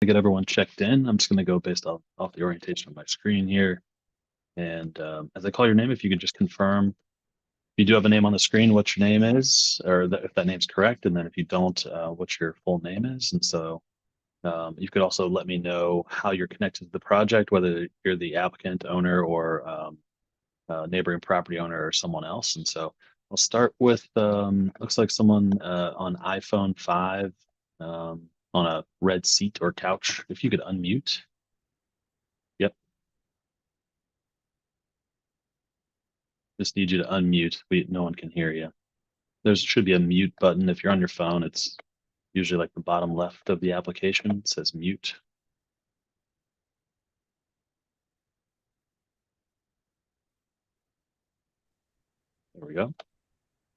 get everyone checked in, I'm just going to go based off the orientation of my screen here. And as I call your name, if you could just confirm, if you do have a name on the screen, what your name is, or if that name's correct. And then if you don't, what your full name is. And so you could also let me know how you're connected to the project, whether you're the applicant, owner, or neighboring property owner or someone else. And so I'll start with, looks like someone on iPhone 5 on a red seat or couch. If you could unmute. Yep. Just need you to unmute. No one can hear you. There should be a mute button. If you're on your phone, it's usually like the bottom left of the application. It says mute. There we go.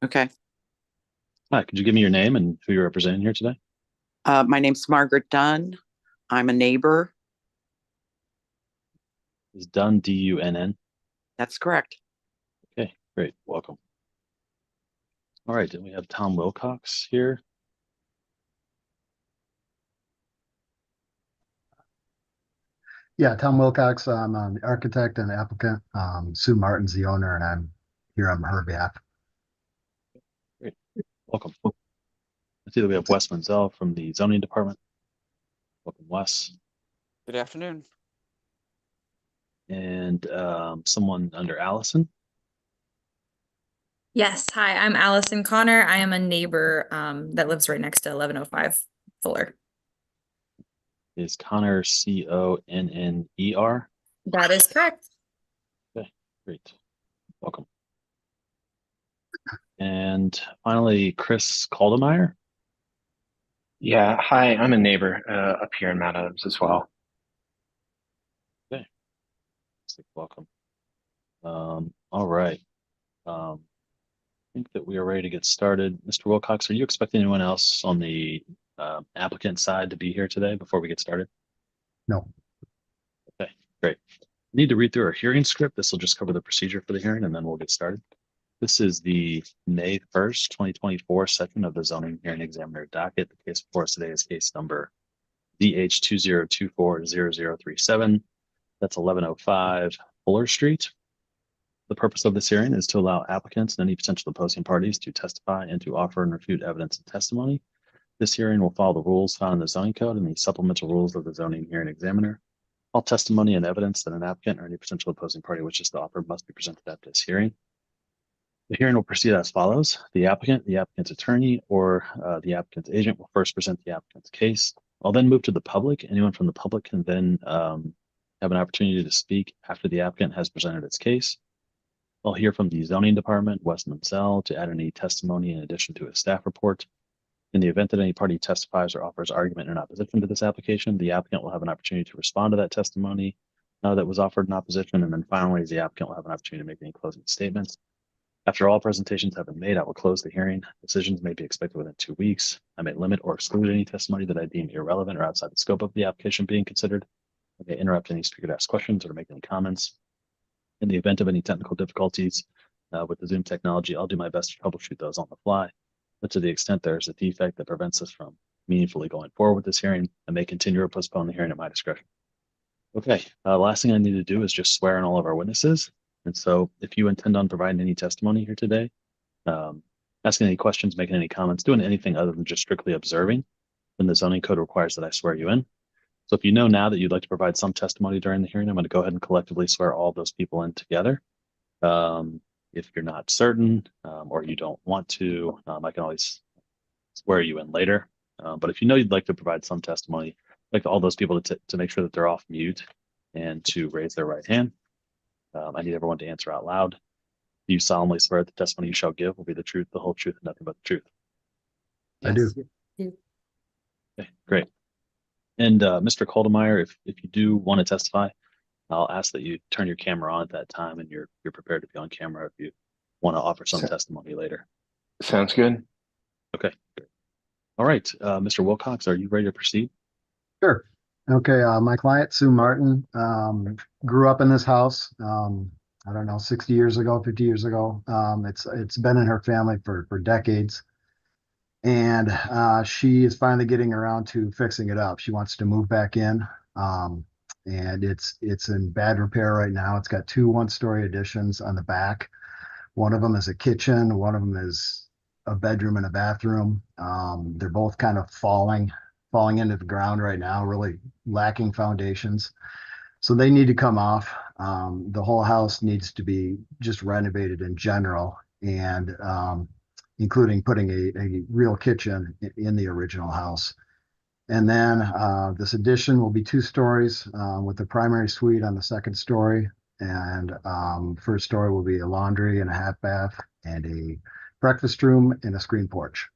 Okay. Hi, could you give me your name and who you're representing here today? My name's Margaret Dunn. I'm a neighbor. Is Dunn, D-U-N-N? That's correct. Okay, great. Welcome. All right, then we have Tom Wilcox here. Yeah, Tom Wilcox. I'm the architect and applicant. Sue Martin's the owner, and I'm here on her behalf. Great. Welcome. I see that we have Wes Menzel from the zoning department. Welcome, Wes. Good afternoon. And someone under Allison. Yes. Hi, I'm Allison Connor. I am a neighbor that lives right next to 1105 Fuller. Is Connor C-O-N-N-E-R? That is correct. Okay, great. Welcome. And finally, Chris Caldemeyer. Yeah, hi, I'm a neighbor up here in Mount Adams as well. Okay, welcome. All right. I think that we are ready to get started. Mr. Wilcox, are you expecting anyone else on the applicant side to be here today before we get started? No. Okay, great. Need to read through our hearing script. This will just cover the procedure for the hearing and then we'll get started. This is the May 1st, 2024 session of the zoning hearing examiner docket. The case before us today is case number ZH20240037. That's 1105 Fuller Street. The purpose of this hearing is to allow applicants and any potential opposing parties to testify and to offer and refute evidence and testimony. This hearing will follow the rules found in the zoning code and the supplemental rules of the zoning hearing examiner. All testimony and evidence that an applicant or any potential opposing party wishes to offer must be presented at this hearing. The hearing will proceed as follows. The applicant, the applicant's attorney, or the applicant's agent will first present the applicant's case. I'll then move to the public. Anyone from the public can then have an opportunity to speak after the applicant has presented its case. I'll hear from the zoning department, Wes Menzel, to add any testimony in addition to a staff report. In the event that any party testifies or offers argument in opposition to this application, the applicant will have an opportunity to respond to that testimony that was offered in opposition. And then finally, the applicant will have an opportunity to make any closing statements. After all presentations have been made, I will close the hearing. Decisions may be expected within 2 weeks. I may limit or exclude any testimony that I deem irrelevant or outside the scope of the application being considered. I may interrupt any speaker to ask questions or to make any comments. In the event of any technical difficulties with the Zoom technology, I'll do my best to troubleshoot those on the fly. But to the extent there is a defect that prevents us from meaningfully going forward with this hearing, I may continue or postpone the hearing at my discretion. Okay, last thing I need to do is just swear in all of our witnesses. And so if you intend on providing any testimony here today, asking any questions, making any comments, doing anything other than just strictly observing, then the zoning code requires that I swear you in. So if you know now that you'd like to provide some testimony during the hearing, I'm going to go ahead and collectively swear all of those people in together. If you're not certain or you don't want to, I can always swear you in later. But if you know you'd like to provide some testimony, I'd like all those people to make sure that they're off mute and to raise their right hand. I need everyone to answer out loud. Do you solemnly swear that the testimony you shall give will be the truth, the whole truth, and nothing but the truth? I do. Okay, great. And Mr. Caldemeyer, if you do want to testify, I'll ask that you turn your camera on at that time and you're prepared to be on camera if you want to offer some testimony later. Sounds good. Okay, great. All right, Mr. Wilcox, are you ready to proceed? Sure. Okay, my client, Sue Martin, grew up in this house, I don't know, 60 years ago, 50 years ago. It's been in her family for decades. And she is finally getting around to fixing it up. She wants to move back in. And it's in bad repair right now. It's got two one-story additions on the back. One of them is a kitchen. One of them is a bedroom and a bathroom. They're both kind of falling into the ground right now, really lacking foundations. So they need to come off. The whole house needs to be just renovated in general, and including putting a real kitchen in the original house. And then this addition will be 2 stories with the primary suite on the second story. And first story will be a laundry and a half bath and a breakfast room and a screen porch.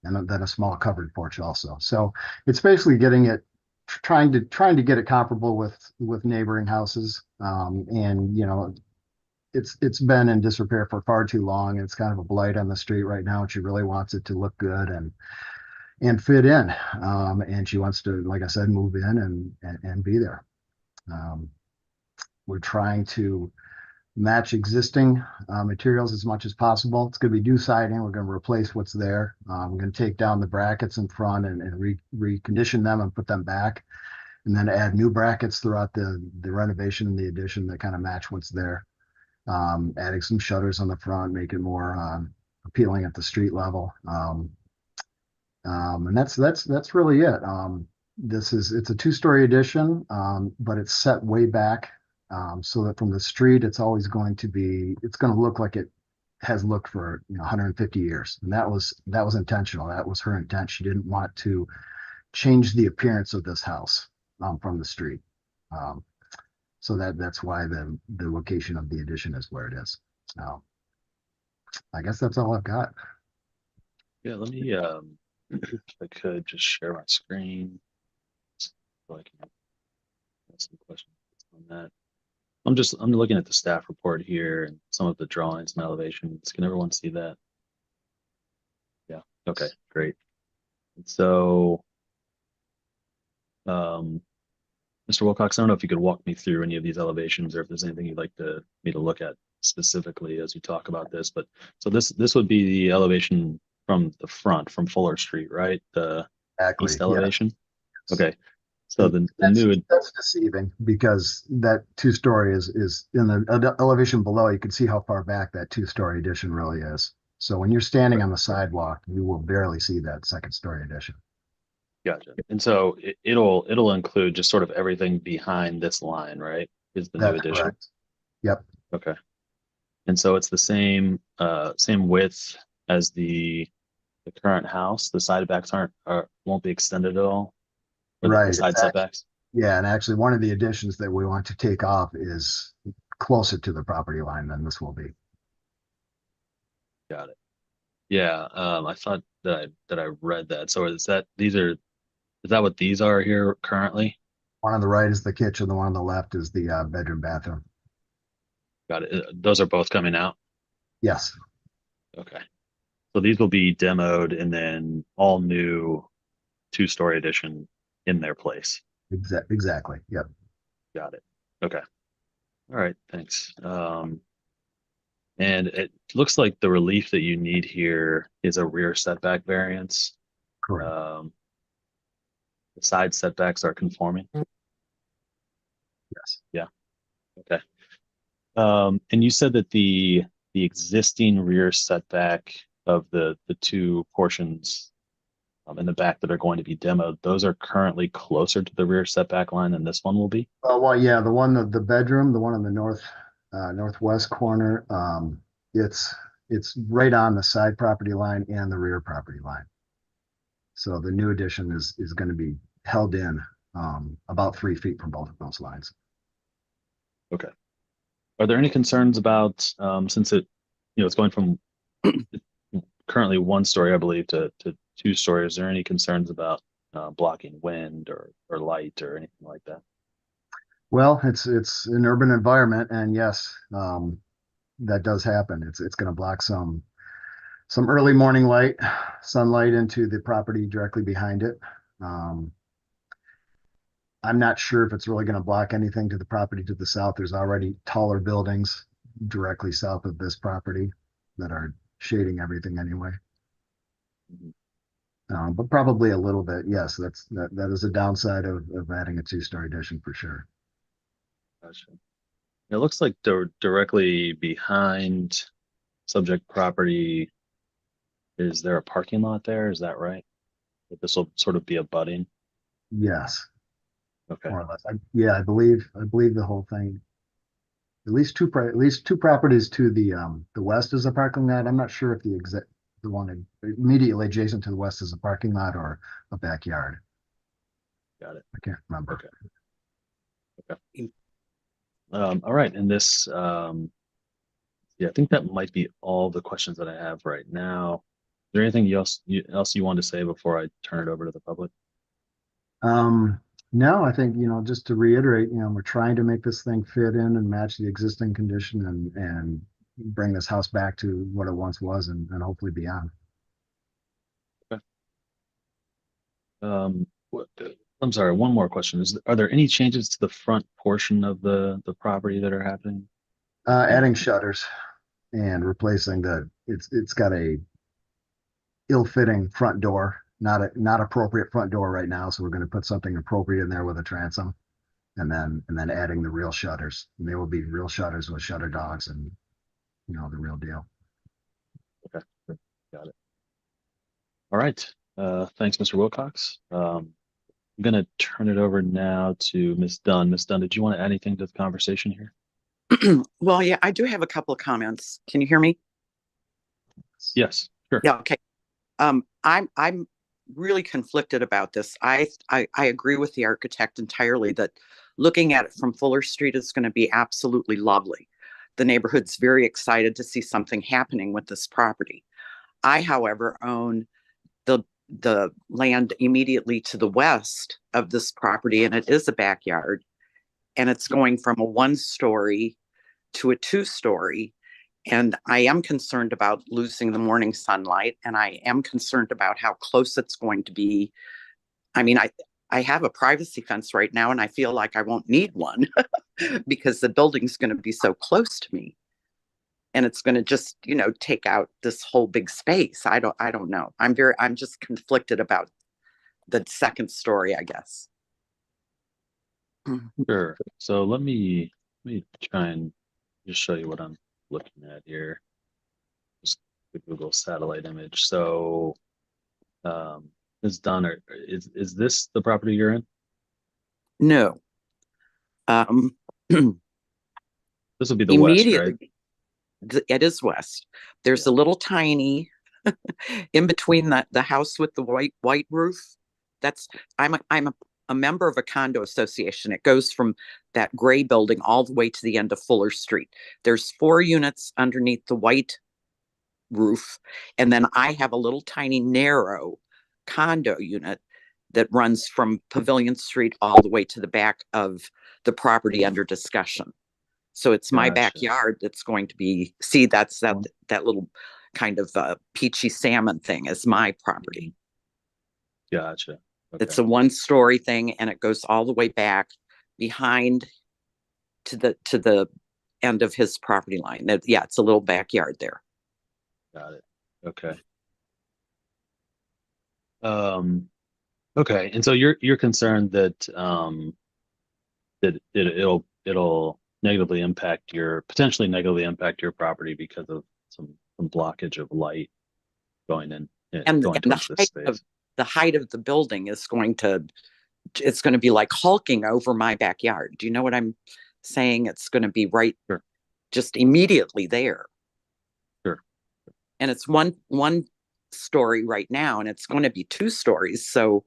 And then a small covered porch also. So it's basically getting it, trying to get it comparable with neighboring houses. And you know, it's been in disrepair for far too long. It's kind of a blight on the street right now. And she really wants it to look good and fit in. And she wants to, like I said, move in and be there. We're trying to match existing materials as much as possible. It's going to be new siding. We're going to replace what's there. We're going to take down the brackets in front and recondition them and put them back, and then add new brackets throughout the renovation and the addition that kind of match what's there. Adding some shutters on the front, make it more appealing at the street level. And that's really it. It's a 2-story addition, but it's set way back, so that from the street, it's going to look like it has looked for 150 years. And that was intentional. That was her intent. She didn't want to change the appearance of this house from the street. So that's why the location of the addition is where it is. I guess that's all I've got. Yeah, let me, if I could just share my screen. So I can ask some questions on that. I'm looking at the staff report here and some of the drawings and elevations. Can everyone see that? Yeah, okay, great. And so, Mr. Wilcox, I don't know if you could walk me through any of these elevations or if there's anything you'd like me to look at specifically as you talk about this. But so this would be the elevation from the front, from Fuller Street, right? The Exactly. east Yeah. elevation. Okay. So the That's, new, that's deceiving because that 2-story is in the elevation below. You can see how far back that 2-story addition really is. So when you're standing on the sidewalk, you will barely see that second-story addition. gotcha. And so it'll include just sort of everything behind this line, right? Is the new That's addition. correct. Yep. Okay. And so it's the same width as the current house. The side backs won't be extended at all. Or the Right. side setbacks. Yeah, and actually one of the additions that we want to take off is closer to the property line than this will be. Got it. Yeah. I thought that I read that. So is that what these are here currently? One on the right is the kitchen. The one on the left is the bedroom bathroom. Got it. Those are both coming out. Yes. Okay. So these will be demoed and then all new 2-story addition in their place. Exactly. Yep. Got it. Okay. All right. Thanks. And it looks like the relief that you need here is a rear setback variance. Correct. The side setbacks are conforming. Yes. Yeah. Okay. And you said that the existing rear setback of the two portions in the back that are going to be demoed, those are currently closer to the rear setback line than this one will be? Well, yeah, the bedroom, the one in the northwest corner, it's right on the side property line and the rear property line. So the new addition is going to be held in about 3 feet from both of those lines. Okay. Are there any concerns about since it's going from currently 1 story, I believe, to 2 stories? Is there any concerns about blocking wind or light or anything like that? Well, it's an urban environment, and yes, that does happen. It's going to block some early morning sunlight into the property directly behind it. I'm not sure if it's really going to block anything to the property to the south. There's already taller buildings directly south of this property that are shading everything anyway. Mhm. But probably a little bit. Yes, that is a downside of adding a two-story addition for sure. Gotcha. It looks like directly behind subject property, is there a parking lot there? Is that right? That this will sort of be abutting? Yes, Okay, more or less. Yeah, I believe the whole thing. At least two properties to the west is a parking lot. I'm not sure if the one immediately adjacent to the west is a parking lot or a backyard. got it. I can't remember. Okay. All right, and this, yeah, I think that might be all the questions that I have right now. Is there anything else you want to say before I turn it over to the public? No, I think, just to reiterate, we're trying to make this thing fit in and match the existing condition and bring this house back to what it once was and hopefully beyond. I'm sorry, one more question. Are there any changes to the front portion of the property that are happening? Adding shutters and replacing it's got a ill-fitting front door, not appropriate front door right now. So we're going to put something appropriate in there with a transom and then adding the real shutters. And they will be real shutters with shutter dogs and, the real deal. Okay, got it. All right. Thanks, Mr. Wilcox. I'm going to turn it over now to Ms. Dunn. Ms. Dunn, did you want to add anything to the conversation here? Well, yeah, I do have a couple of comments. Can you hear me? Yes, sure. Yeah, okay. I'm really conflicted about this. I agree with the architect entirely that looking at it from Fuller Street is going to be absolutely lovely. The neighborhood's very excited to see something happening with this property. I, however, own the land immediately to the west of this property, and it is a backyard, and it's going from a one-story to a two-story. And I am concerned about losing the morning sunlight, and I am concerned about how close it's going to be. I mean, I have a privacy fence right now, and I feel like I won't need one because the building's going to be so close to me. And it's going to just, take out this whole big space. I don't know. I'm just conflicted about the second story, I guess. Sure. So let me try and just show you what I'm looking at here. Just the Google satellite image. So Ms. Dunn, is this the property you're in? No. This will be the west, right? Immediately, it is west. There's a little tiny in between the house with the white roof. I'm a member of a condo association. It goes from that gray building all the way to the end of Fuller Street. There's 4 units underneath the white roof, and then I have a little tiny narrow condo unit that runs from Pavilion Street all the way to the back of the property under discussion. So it's my Gotcha. backyard that's going to be, that's that little kind of peachy salmon thing is my property. Gotcha. Okay. It's a one-story thing, and it goes all the way back behind to the end of his property line. Yeah, it's a little backyard there. Got it. Okay. Okay. And so you're concerned that that it'll potentially negatively impact your property because of some blockage of light going in And going towards this space. The height of the building is it's going to be like hulking over my backyard. Do you know what I'm saying? It's going to be right, Sure. Just immediately there. Sure. And it's one story right now, and it's going to be 2 stories. So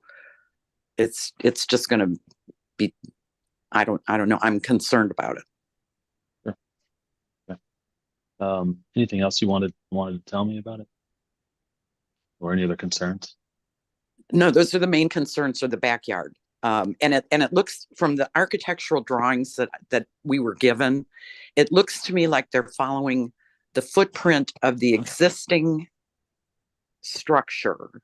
it's just going to be, I don't know. I'm concerned about it. Sure. Okay. Anything else you wanted to tell me about it? Or any other concerns? No, those are the main concerns for the backyard. And it looks from the architectural drawings that we were given, it looks to me like they're following the footprint of the existing structure.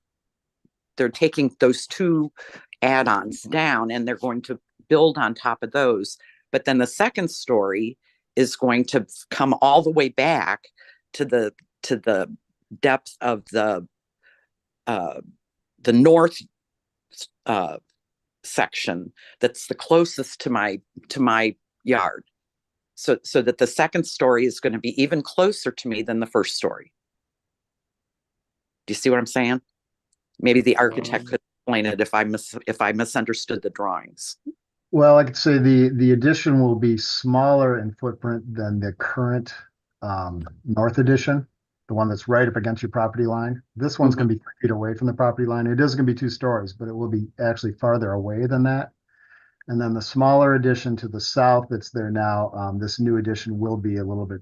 They're taking those 2 add-ons down, and they're going to build on top of those. But then the second story is going to come all the way back to the depth of the north section that's the closest to my yard, so that the second story is going to be even closer to me than the first story. Do you see what I'm saying? Maybe the architect could explain it if I misunderstood the drawings. Well, I could say the addition will be smaller in footprint than the current north addition, the one that's right up against your property line. This one's going to be 3 feet away from the property line. It is going to be 2 stories, but it will be actually farther away than that. And then the smaller addition to the south that's there now, this new addition will be a little bit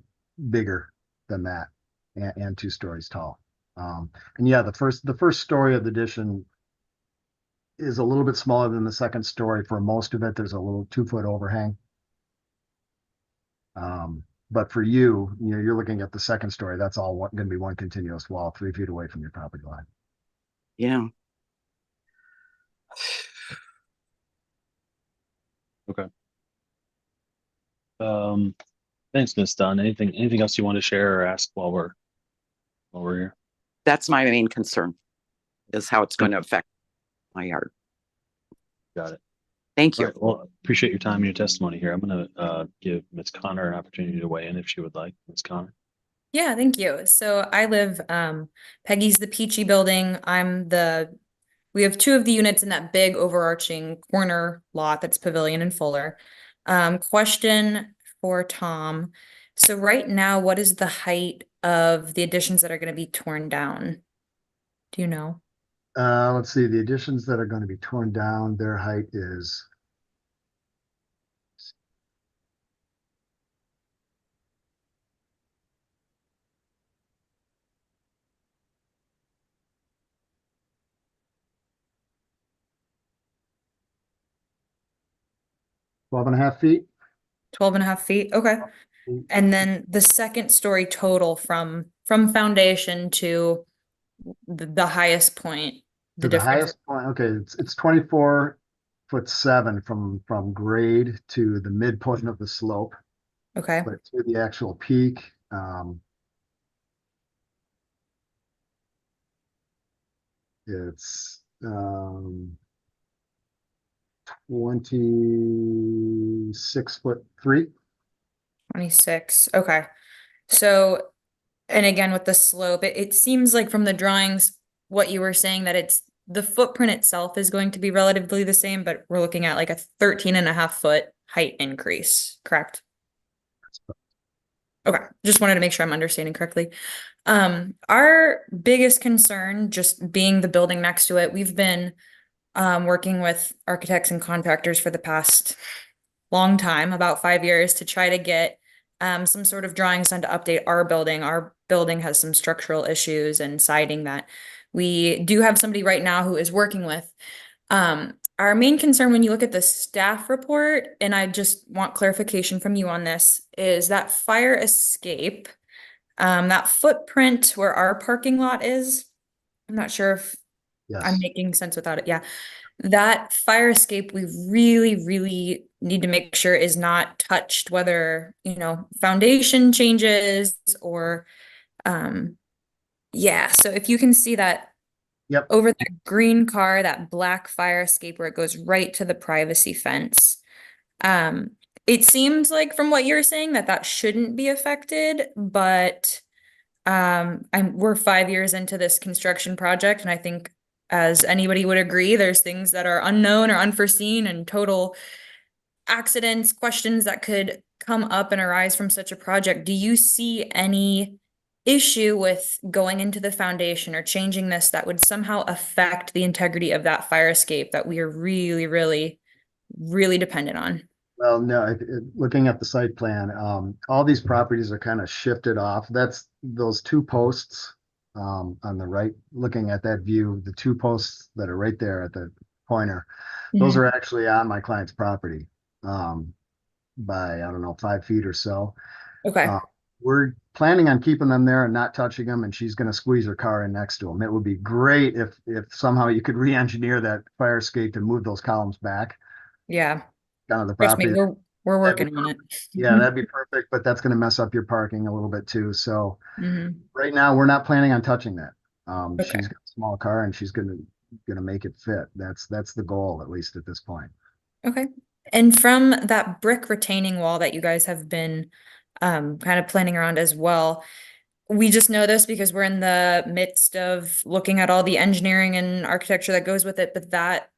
bigger than that and 2 stories tall. And yeah, the first story of the addition is a little bit smaller than the second story. For most of it, there's a little 2-foot overhang. But for you, you're looking at the second story. That's all going to be one continuous wall, 3 feet away from your property line. Yeah. Okay. Thanks, Ms. Dunn. Anything else you want to share or ask while we're here? That's my main concern, is how it's going to affect my yard. Got it. Thank you. All right, well, appreciate your time and your testimony here. I'm going to give Ms. Connor an opportunity to weigh in if she would like. Ms. Connor. Yeah, thank you. So I live, Peggy's the Peachy building. We have 2 of the units in that big overarching corner lot that's Pavilion and Fuller. Question for Tom. So right now, what is the height of the additions that are going to be torn down? Do you know? Let's see, the additions that are going to be torn down, their height is 12.5 feet. 12.5 feet. Okay. And then the second story total from foundation to the highest point. To the highest point, okay, it's 24'7" from grade to the midpoint of the slope. Okay. But to the actual peak, it's 26'3". 26. Okay. So, and again, with the slope, it seems like from the drawings, what you were saying, that the footprint itself is going to be relatively the same, but we're looking at like a 13.5 foot height increase, correct? Okay. Just wanted to make sure I'm understanding correctly. Our biggest concern, just being the building next to it, we've been working with architects and contractors for the past long time, about 5 years, to try to get some sort of drawings done to update our building. Our building has some structural issues and siding that we do have somebody right now who is working with. Our main concern when you look at the staff report, and I just want clarification from you on this, is that fire escape, that footprint where our parking lot is. I'm not sure if I'm making sense without it. Yeah. That fire escape, we really, really need to make sure is not touched, whether, foundation changes or, yeah. So if you can see that over that green car, that black fire escape where it goes right to the privacy fence. It seems like from what you're saying that shouldn't be affected, but we're 5 years into this construction project, and I think, as anybody would agree, there's things that are unknown or unforeseen and total accidents, questions that could come up and arise from such a project. Do you see any issue with going into the foundation or changing this that would somehow affect the integrity of that fire escape that we are really, really, really dependent on? Well, no, looking at the site plan, all these properties are kind of shifted off. That's those 2 posts on the right, looking at that view, the 2 posts that are right there at the pointer, those are actually on my client's property by, I don't know, 5 feet or so. Okay. We're planning on keeping them there and not touching them, and she's going to squeeze her car in next to them. It would be great if somehow you could re-engineer that fire escape and move those columns back. Yeah. Down to the Trust me, property. we're working on it. Yeah, that'd be perfect, but that's going to mess up your parking a little bit too. So right now we're not planning on touching that. Okay. She's got a small car and she's going to going to make it fit. That's the goal, at least at this point. Okay. And from that brick retaining wall that you guys have been kind of planning around as well, we just know this because we're in the midst of looking at all the engineering and architecture that goes with it, but that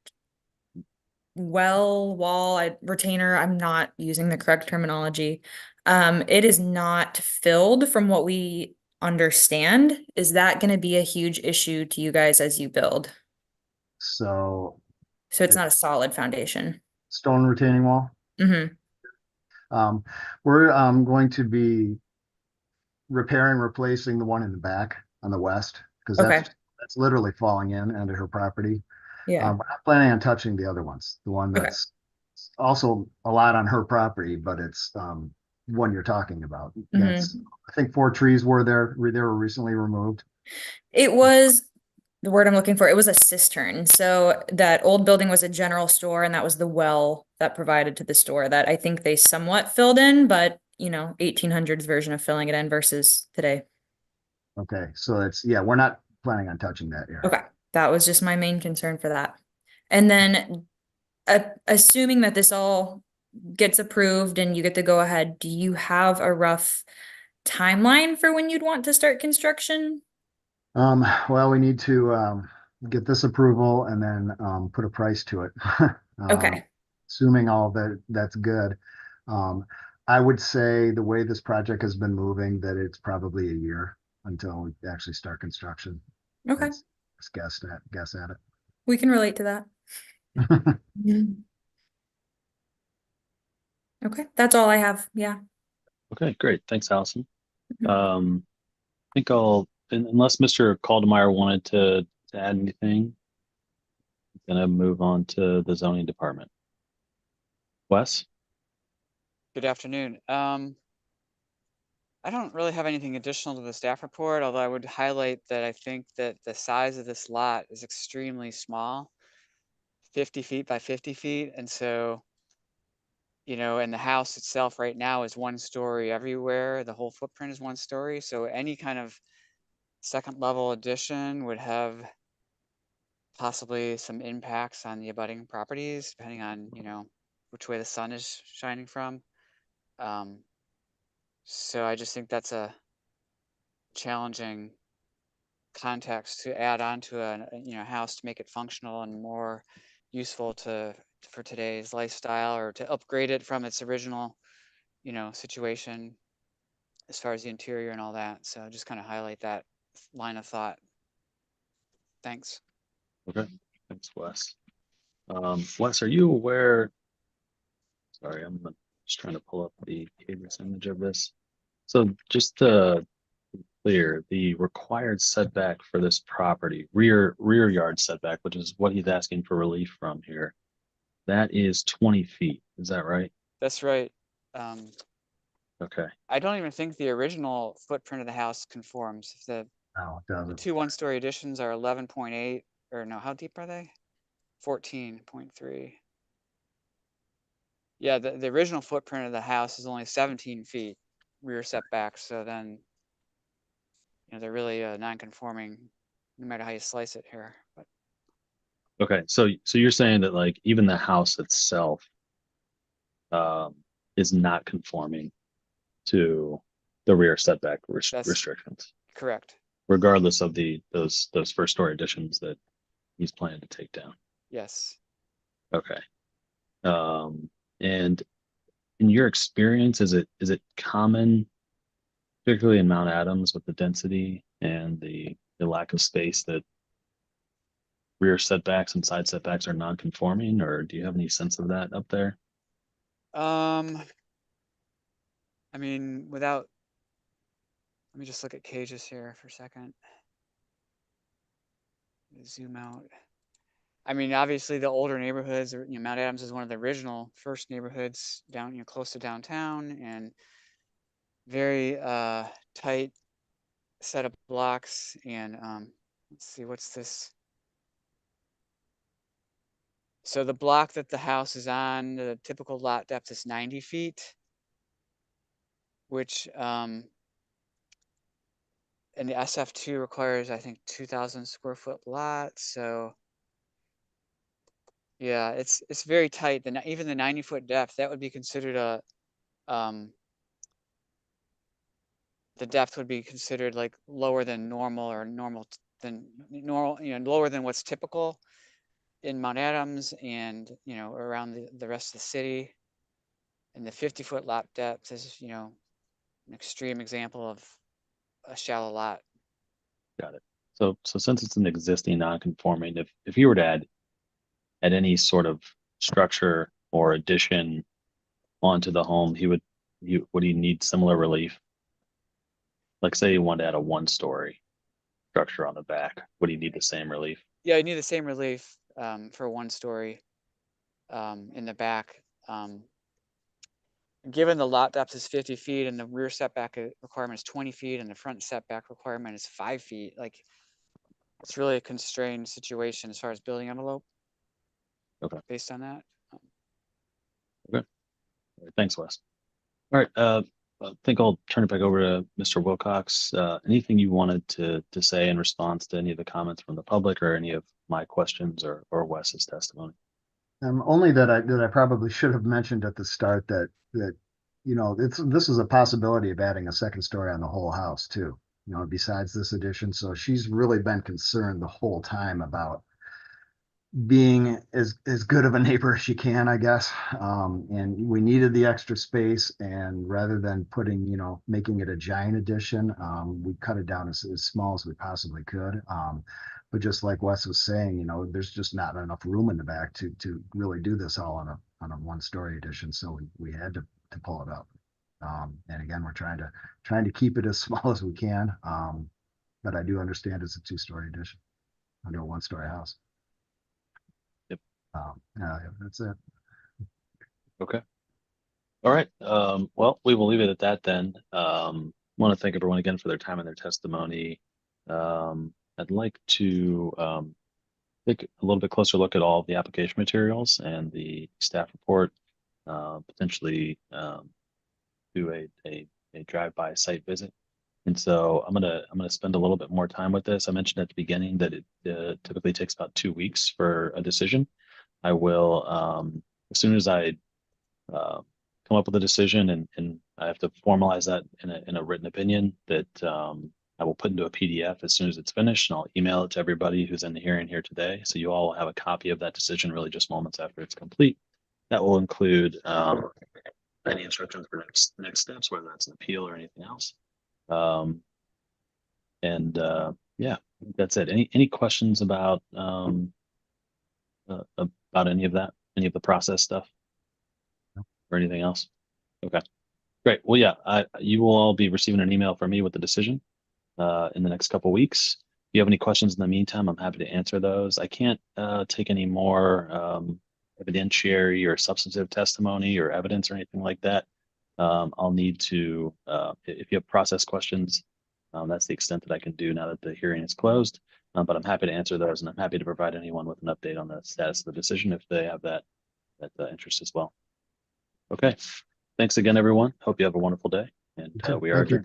retainer, I'm not using the correct terminology. It is not filled from what we understand. Is that going to be a huge issue to you guys as you build? So So it's not a solid foundation. stone retaining wall. Mm-hmm. We're going to be replacing the one in the back on the west, because Okay. that's literally falling in onto her property. Yeah. We're not planning on touching the other ones. The one Okay. that's also a lot on her property, but it's one you're talking about. That's, I think 4 trees were there. They were recently removed. It was the word I'm looking for. It was a cistern. So that old building was a general store, and that was the well that provided to the store that I think they somewhat filled in, but 1800s version of filling it in versus today. Okay, so it's, yeah, we're not planning on touching that area. Okay. That was just my main concern for that. And then assuming that this all gets approved and you get to go ahead, do you have a rough timeline for when you'd want to start construction? Well, we need to get this approval and then put a price to it. Okay. Assuming all that's good. I would say the way this project has been moving, that it's probably a year until we actually start construction. Okay. Let's guess at it. We can relate to that. Okay, that's all I have. Yeah. Okay, great. Thanks, Allison. I think unless Mr. Caldemeyer wanted to add anything, I'm gonna move on to the zoning department. Wes? Good afternoon. I don't really have anything additional to the staff report, although I would highlight that I think that the size of this lot is extremely small, 50 feet by 50 feet. And so, and the house itself right now is 1 story everywhere. The whole footprint is 1 story. So any kind of second level addition would have possibly some impacts on the abutting properties, depending on, which way the sun is shining from. So I just think that's a challenging context to add on to a house to make it functional and more useful for today's lifestyle, or to upgrade it from its original situation as far as the interior and all that. So just kind of highlight that line of thought. Thanks. Okay, thanks, Wes. Wes, are you aware? Sorry, I'm just trying to pull up the cadence image of this. So just to be clear, the required setback for this property, rear yard setback, which is what he's asking for relief from here, that is 20 feet. Is that right? That's right. Okay. I don't even think the original footprint of the house conforms. If the No, it doesn't. 2 1-story additions are 11.8, or no, how deep are they? 14.3. Yeah, the original footprint of the house is only 17 feet rear setback. So then, they're really non-conforming, no matter how you slice it here. But Okay. So you're saying that like even the house itself is not conforming to the rear setback that's restrictions, correct. regardless of those first story additions that he's planning to take down. Yes. Okay. And in your experience, is it common, particularly in Mount Adams with the density and the lack of space, that rear setbacks and side setbacks are non-conforming, or do you have any sense of that up there? I mean, let me just look at cages here for a second. Zoom out. I mean, obviously the older neighborhoods, Mount Adams is one of the original first neighborhoods down, close to downtown, and very tight set of blocks. And let's see, what's this? So the block that the house is on, the typical lot depth is 90 feet, which and the SF2 requires, I think, 2,000 square foot lot. So Yeah, it's very tight. Even the 90-foot depth, that would be considered a the depth would be considered like lower than normal, or than normal, lower than what's typical in Mount Adams and, around the rest of the city. And the 50-foot lot depth is, an extreme example of a shallow lot. Got it. So since it's an existing non-conforming, if you were to add any sort of structure or addition onto the home, would he need similar relief? Like say you wanted to add a 1-story structure on the back, would he need the same relief? Yeah, you need the same relief for 1-story in the back. Given the lot depth is 50 feet and the rear setback requirement is 20 feet and the front setback requirement is 5 feet, like it's really a constrained situation as far as building envelope. Okay. Based on that. Okay. Thanks, Wes. All right. I think I'll turn it back over to Mr. Wilcox. Anything you wanted to say in response to any of the comments from the public or any of my questions or Wes's testimony? Only that I probably should have mentioned at the start that this is a possibility of adding a second story on the whole house too. Besides this addition, so she's really been concerned the whole time about being as good of a neighbor as she can, I guess. And we needed the extra space, and rather than making it a giant addition, we cut it down as small as we possibly could. But just like Wes was saying, there's just not enough room in the back to really do this all on a 1-story addition. So we had to pull it up. And again, we're trying to keep it as small as we can. But I do understand it's a 2-story addition under a 1-story house. Yeah, that's it. Okay. All right. Well, we will leave it at that then. Want to thank everyone again for their time and their testimony. I'd like to take a little bit closer look at all of the application materials and the staff report, potentially do a drive-by site visit. And so I'm gonna spend a little bit more time with this. I mentioned at the beginning that it typically takes about 2 weeks for a decision. I will, as soon as I come up with a decision and I have to formalize that in a written opinion that I will put into a PDF as soon as it's finished, and I'll email it to everybody who's in the hearing here today. So you all will have a copy of that decision really just moments after it's complete. That will include any instructions for next steps, whether that's an appeal or anything else. Yeah, that's it. Any questions about any of that, any of the process stuff or anything else? Okay, great. Well, yeah, you will all be receiving an email from me with the decision in the next couple of weeks. If you have any questions in the meantime, I'm happy to answer those. I can't take any more evidentiary or substantive testimony or evidence or anything like that. I'll need to, if you have process questions, that's the extent that I can do now that the hearing is closed. But I'm happy to answer those, and I'm happy to provide anyone with an update on the status of the decision if they have that interest as well. Okay. Thanks again, everyone. Hope you have a wonderful day, and we are adjourned.